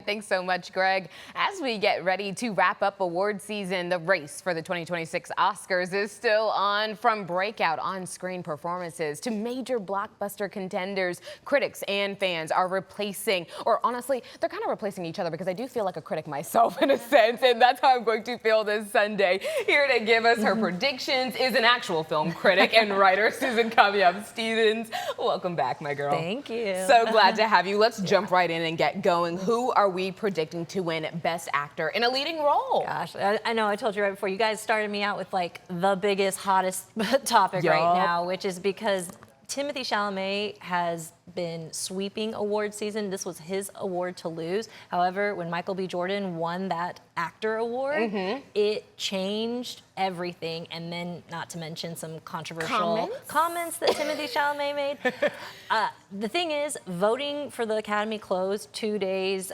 Thanks so much, Greg. As we get ready to wrap up award season, the race for the 2026 Oscars is still on. From breakout on-screen performances to major blockbuster contenders, critics and fans are replacing, or honestly, they're kind of replacing each other, because I do feel like a critic myself in a sense, and that's how I'm going to feel this Sunday. Here to give us her predictions is an actual film critic and writer, Kamyab Stephens. Welcome back, my girl. Thank you. So glad to have you. Let's jump right in and get going. Who are we predicting to win Best Actor in a Leading Role? Gosh, I know I told you right before. You guys started me out with like the biggest, hottest topic right now, which is because Timothée Chalamet has been sweeping award season. This was his award to lose. However, when Michael B. Jordan won that actor award, it changed everything. And then, not to mention some controversial comments that Timothée Chalamet made. The thing is, voting for the Academy closed 2 days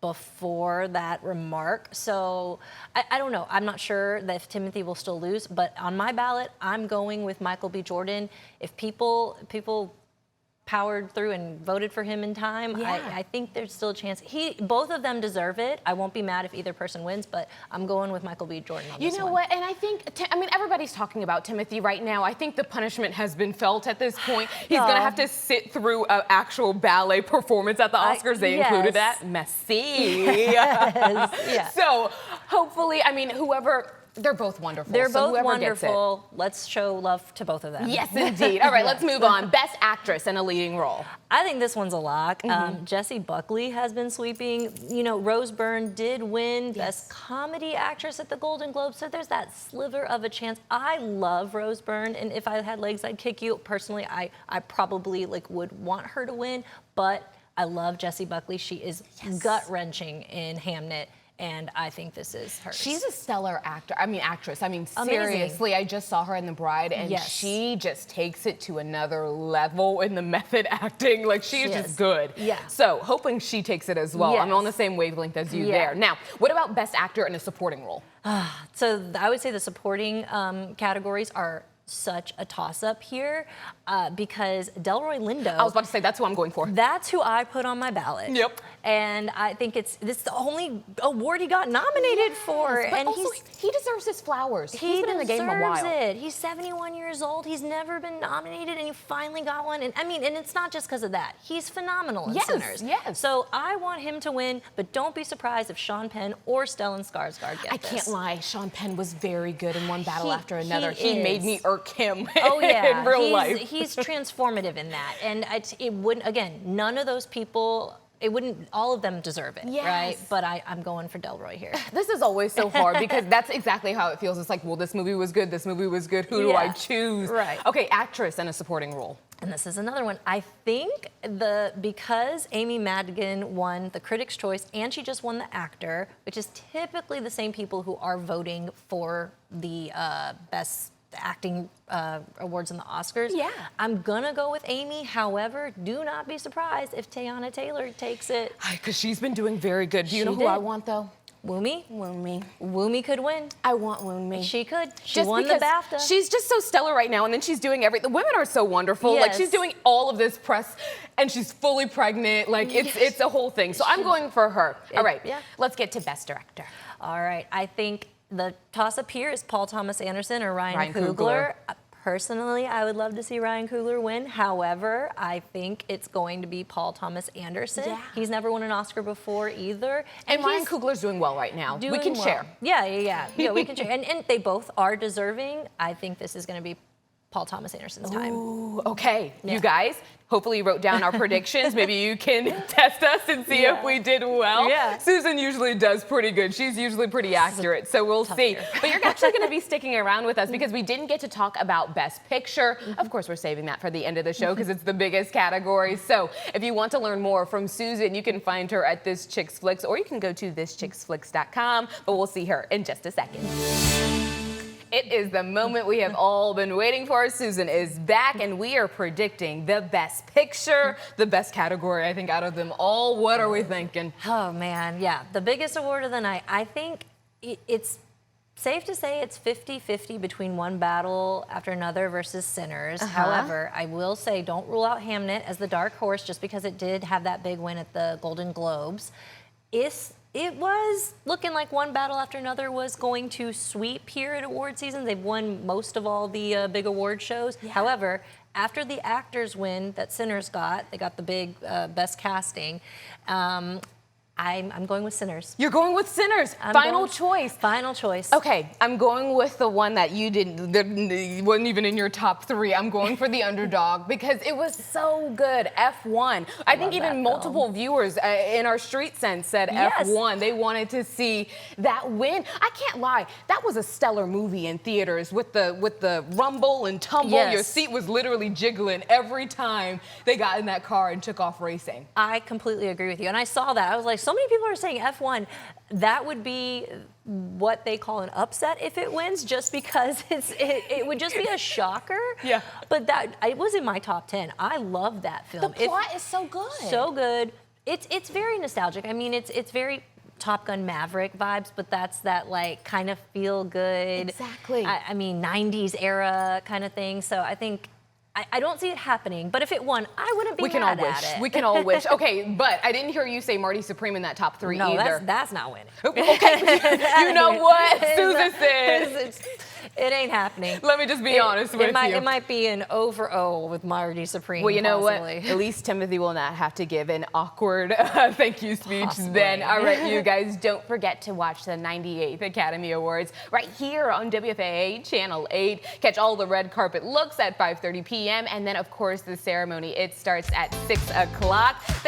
before that remark. So I don't know. I'm not sure that if Timothy will still lose, but on my ballot, I'm going with Michael B. Jordan. If people powered through and voted for him in time, I think there's still a chance. Both of them deserve it. I won't be mad if either person wins, but I'm going with Michael B. Jordan on this one. You know what? And I think, everybody's talking about Timothy right now. I think the punishment has been felt at this point. He's going to have to sit through an actual ballet performance at the Oscars. They included that. Messy. Yes. So hopefully, whoever. They're both wonderful. They're both wonderful. Let's show love to both of them. Yes, indeed. All right, let's move on. Best Actress in a Leading Role. I think this one's a lock. Jessie Buckley has been sweeping. You know, Rose Byrne did win Best Comedy Actress at the Golden Globes, so there's that sliver of a chance. I love Rose Byrne, and if I had legs, I'd kick you. Personally, I probably would want her to win, but I love Jessie Buckley. She is gut-wrenching in Hamnet. And I think this is hers. She's a stellar actress. Amazing. Seriously, I just saw her in The Bride, and she just takes it to another level in the method acting. Like, she's just good. Yeah. So, hoping she takes it as well. I'm on the same wavelength as you there. Now, what about Best Actor in a Supporting Role? So, I would say the supporting categories are such a toss-up here because Delroy Lindo. I was about to say, that's who I'm going for. That's who I put on my ballot. Yep. And I think this is the only award he got nominated for. But and also, he deserves his flowers. He's been in the game a while. He's 71 years old. He's never been nominated, and he finally got one. And and it's not just because of that. He's phenomenal in Sinners. Yes. So I want him to win, but don't be surprised if Sean Penn or Stellan Skarsgård get this. I can't lie. Sean Penn was very good in one battle after another. He made me irk him in real life. He's transformative in that. And it wouldn't, again, none of those people, all of them deserve it, right? But I'm going for Delroy here. This is always so hard because that's exactly how it feels. It's like, well, this movie was good, who do I choose? Right. Okay, actress in a supporting role. And this is another one. I think because Amy Madigan won the Critics' Choice and she just won the actor, which is typically the same people who are voting for the Best Acting awards in the Oscars. Yeah. I'm gonna go with Amy. However, do not be surprised if Teyana Taylor takes it. Because she's been doing very good. Do you know who I want, though? Woomy? Woomy. Woomy could win. I want Woomy. She could. She won the BAFTA. She's just so stellar right now, and then she's doing everything. The women are so wonderful. Yes. Like, she's doing all of this press, and she's fully pregnant. Like, it's a whole thing. So I'm going for her. All right. Let's get to Best Director. All right. I think the toss-up here is Paul Thomas Anderson or Ryan Coogler. Personally, I would love to see Ryan Coogler win. However, I think it's going to be Paul Thomas Anderson. Yeah. He's never won an Oscar before either. And Ryan Coogler's doing well right now. We can share. Yeah, we can share. And they both are deserving. I think this is going to be Paul Thomas Anderson's time. Ooh, okay, you guys, hopefully you wrote down our predictions. Maybe you can test us and see if we did well. Yeah. Susan usually does pretty good. She's usually pretty accurate, so we'll see. But you're actually going to be sticking around with us because we didn't get to talk about Best Picture. Of course, we're saving that for the end of the show because it's the biggest category. So if you want to learn more from Susan, you can find her at This Chix Flix, or you can go to thischicksflix.com. But we'll see her in just a second. It is the moment we have all been waiting for. Susan is back, and we are predicting the Best Picture, the best category, I think, out of them all. What are we thinking? Oh, man, yeah. The biggest award of the night. I think it's safe to say it's 50-50 between one battle after another versus Sinners. However, I will say don't rule out Hamnet as the dark horse just because it did have that big win at the Golden Globes. It was looking like one battle after another was going to sweep here at award season. They've won most of all the big award shows. Yeah. However, after the actors win that Sinners got, they got the big best casting. I'm going with Sinners. You're going with Sinners. Final choice. Final choice. Okay, I'm going with the one that you didn't, that wasn't even in your top 3. I'm going for The Underdog because it was so good. F1. I think even multiple viewers in our Street Sense said F1. They wanted to see that win. I can't lie. That was a stellar movie in theaters with the rumble and tumble. Yes. Your seat was literally jiggling every time they got in that car and took off racing. I completely agree with you. And I saw that. I was like, so many people are saying F1. That would be what they call an upset if it wins, just because it would just be a shocker. Yeah. But it was in my top 10. I love that film. The plot is so good. So good. It's very nostalgic. I mean, it's very Top Gun Maverick vibes, but that's that like kind of feel good. Exactly. I mean, 90s era kind of thing. So I think. I don't see it happening, but if it won, I wouldn't be mad at it. We can all wish. Okay, but I didn't hear you say Marty Supreme in that top 3 either. No, that's not winning. Okay, you know what? Susan said. It ain't happening. Let me just be honest with you. It might be an over with Marty Supreme. Well, you know possibly. what? At least Timothy will not have to give an awkward thank you speech Possibly. then. All right, you guys, don't forget to watch the 98th Academy Awards right here on WFAA Channel 8. Catch all the red carpet looks at 5:30 p.m. And then, of course, the ceremony. It starts at 6 o'clock.